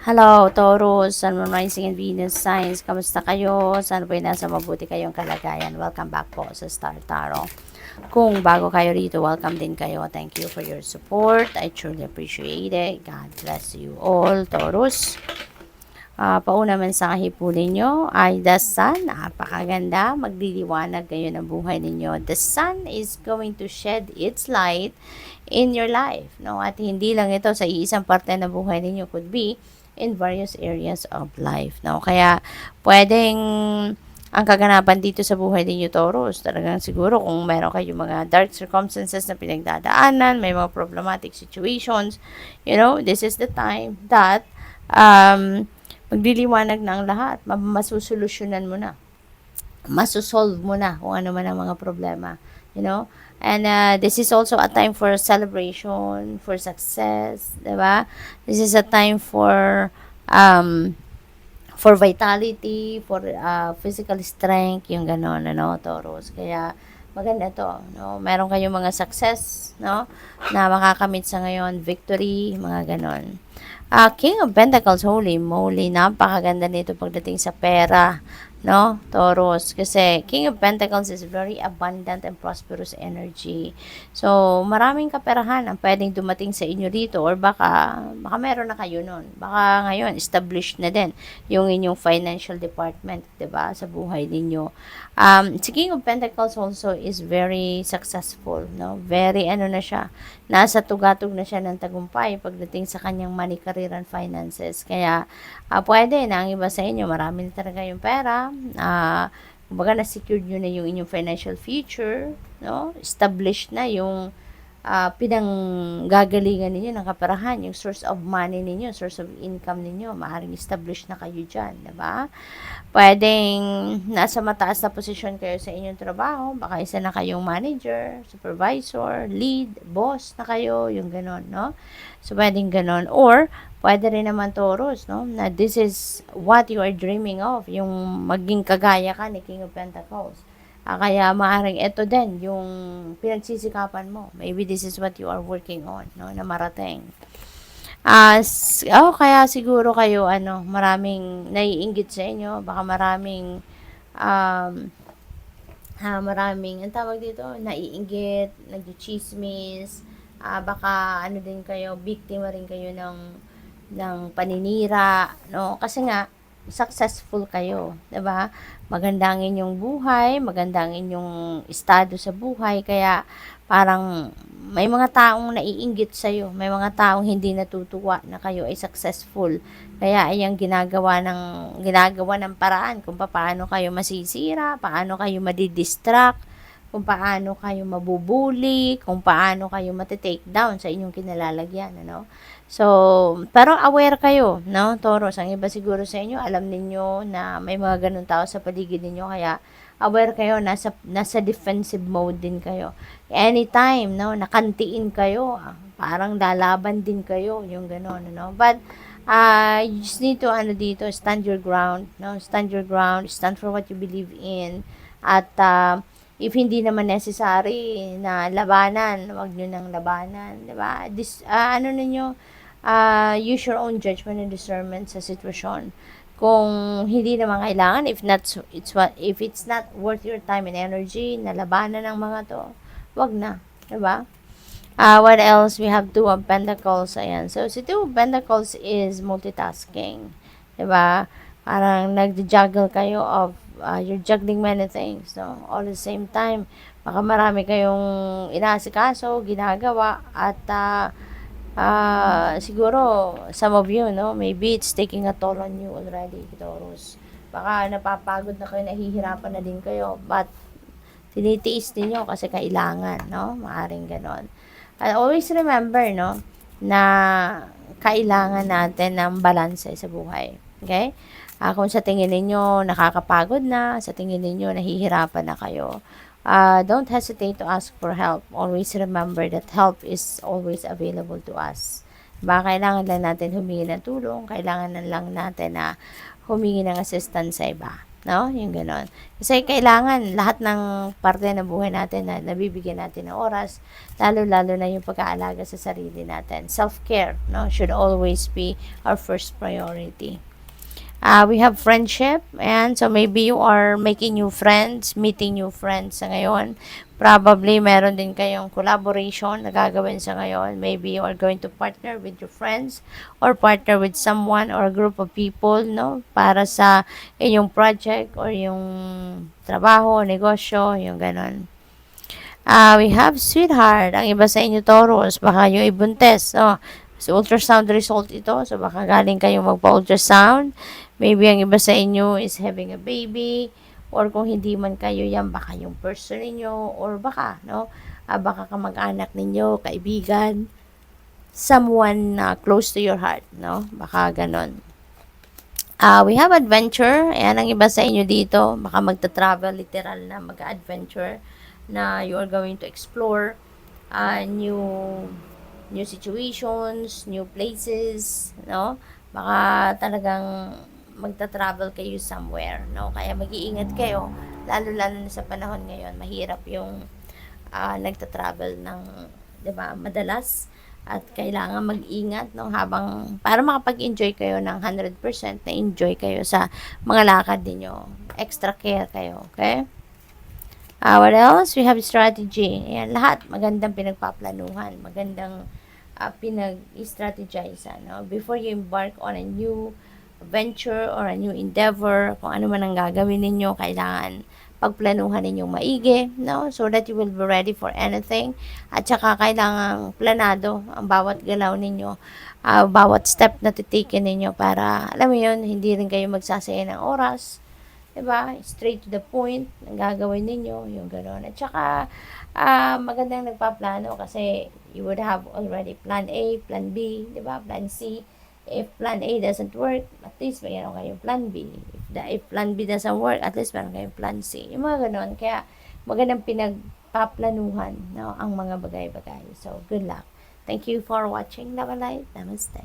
Hello, Taurus, Sun, Moon, Rising, and Venus signs. Kamusta kayo? Sana po'y nasa mabuti kayong kalagayan. Welcome back po sa Star Tarot. Kung bago kayo rito, welcome din kayo. Thank you for your support. I truly appreciate it. God bless you all, Taurus. Pauna mensahe po ninyo ay the sun. Napakaganda. Magliliwanag kayo ng buhay ninyo. The sun is going to shed its light in your life. No? At hindi lang ito sa iisang parte ng buhay ninyo. Could be in various areas of life. No? Kaya pwedeng ang kaganapan dito sa buhay ninyo, Taurus, talagang siguro kung meron kayong mga dark circumstances na pinagdadaanan, may mga problematic situations, this is the time that magliliwanag na ang lahat, masusolusyonan mo na, masusolve mo na kung ano man ang mga problema, And this is also a time for celebration, for success, diba? This is a time for vitality, for physical strength, yung ganon, Taurus. Kaya maganda to, no? Meron kayong mga success, no? Na makakamit sa ngayon, victory, mga ganon. King of Pentacles, holy moly, napakaganda nito pagdating sa pera, no, Taurus. Kasi King of Pentacles is very abundant and prosperous energy. So, maraming kaperahan ang pwedeng dumating sa inyo dito or baka meron na kayo nun. Baka ngayon, established na din yung inyong financial department, 'di ba, sa buhay ninyo. Si King of Pentacles also is very successful, no? Very na siya. Nasa tugatog na siya ng tagumpay pagdating sa kanyang money, career, and finances. Kaya, pwede na ang iba sa inyo, marami na talaga yung pera, kumbaga na-secured nyo na yung inyong financial future, no? Established na yung pinanggagalingan ninyo ng kaperahan, yung source of money ninyo, source of income ninyo, maaaring established na kayo dyan, diba? Pwedeng nasa mataas na posisyon kayo sa inyong trabaho, baka isa na kayong manager, supervisor, lead, boss na kayo, yung ganon, no? So, pwedeng ganon. Or, pwede rin naman, Taurus, no? Na this is what you are dreaming of, yung maging kagaya ka ni King of Pentacles. Kaya maaring ito din yung pinagsisikapan mo. Maybe this is what you are working on, no, na marating. Kaya siguro kayo, maraming naiinggit sa inyo. Baka maraming, ang tawag dito, naiinggit, nag-chismis. Baka, din kayo, biktima rin kayo ng paninira, no? Kasi nga, successful kayo, 'di ba? Maganda ang inyong buhay, maganda ang inyong estado sa buhay, kaya parang may mga taong naiinggit sa iyo, may mga taong hindi natutuwa na kayo ay successful. Kaya ayang ginagawa ng paraan kung paano kayo masisira, paano kayo madidistract, kung paano kayo mabubuli, kung paano kayo matitake down sa inyong kinalalagyan, So, pero aware kayo, no, Taurus. Ang iba siguro sa inyo, alam ninyo na may mga ganun tao sa paligid ninyo, kaya aware kayo, nasa defensive mode din kayo. Anytime, no, nakantiin kayo, parang lalaban din kayo, yung ganun, But, you just need to, dito, stand your ground, no, stand your ground, stand for what you believe in, at, if hindi naman necessary na labanan, wag nyo nang labanan, diba? Use your own judgment and discernment sa sitwasyon. Kung hindi naman kailangan, if it's not worth your time and energy na labanan ng mga to, wag na, diba? What else? We have Two of Pentacles. Ayan. So, si Two of Pentacles is multitasking. Diba? Parang nag-juggle kayo of, you're juggling many things, no? All at the same time. Baka marami kayong inaasikaso, ginagawa, at, siguro, some of you, no, maybe it's taking a toll on you already, Taurus. Baka napapagod na kayo, nahihirapan na din kayo, but tinitiis niyo kasi kailangan, no? Maaring ganon. And always remember, no, na kailangan natin ng balanse sa buhay. Okay? Kung sa tingin ninyo nakakapagod na, sa tingin ninyo nahihirapan na kayo, don't hesitate to ask for help. Always remember that help is always available to us. Baka kailangan lang natin humingi ng tulong, kailangan lang natin na humingi ng assistance sa iba. No? Yung ganon. Kasi kailangan lahat ng parte ng buhay natin na nabibigyan natin ng oras, lalo-lalo na yung pag-aalaga sa sarili natin. Self-care, no, should always be our first priority. We have friendship, and so maybe you are making new friends, meeting new friends sa ngayon. Probably meron din kayong collaboration na gagawin sa ngayon. Maybe you are going to partner with your friends or partner with someone or a group of people, no, para sa inyong project or yung trabaho o negosyo, yung ganon. We have sweetheart. Ang iba sa inyo, Taurus, baka yung ibuntes. Oh, so ultrasound result ito. So, baka galing kayong magpa-ultrasound. Maybe ang iba sa inyo is having a baby. Or kung hindi man kayo yan, baka yung person ninyo. Or baka, no? Baka kamag-anak ninyo, kaibigan, someone close to your heart, no? Baka ganon. We have adventure. Ayan, ang iba sa inyo dito, baka magta-travel, literal na mag-adventure na you are going to explore new situations, new places, no? Baka talagang magta-travel kayo somewhere, no? Kaya mag-iingat kayo, lalo-lalo na sa panahon ngayon, mahirap yung nagta-travel ng, 'di ba, madalas at kailangan mag-ingat, no, habang para makapag-enjoy kayo ng 100% na enjoy kayo sa mga lakad niyo. Extra care kayo, okay? What else? We have strategy. Ayan, lahat magandang pinagpaplanuhan, magandang pinag-strategize, no? Before you embark on a new venture or a new endeavor, kung ano man ang gagawin ninyo, kailangan pagplanuhan ninyong maigi, no? So that you will be ready for anything. At saka kailangan planado ang bawat galaw ninyo, bawat step na titikin ninyo para, alam mo yun, hindi rin kayo magsasaya ng oras. Diba? Straight to the point ang gagawin ninyo, yung gano'n. At saka, magandang nagpaplano kasi you would have already plan A, plan B, diba? Plan C. If plan A doesn't work, at least mayroon kayong plan B. If plan B doesn't work, at least mayroon kayong plan C. Yung mga gano'n. Kaya, magandang pinagpaplanuhan, no, ang mga bagay-bagay. So, good luck. Thank you for watching. Love and light. Namaste.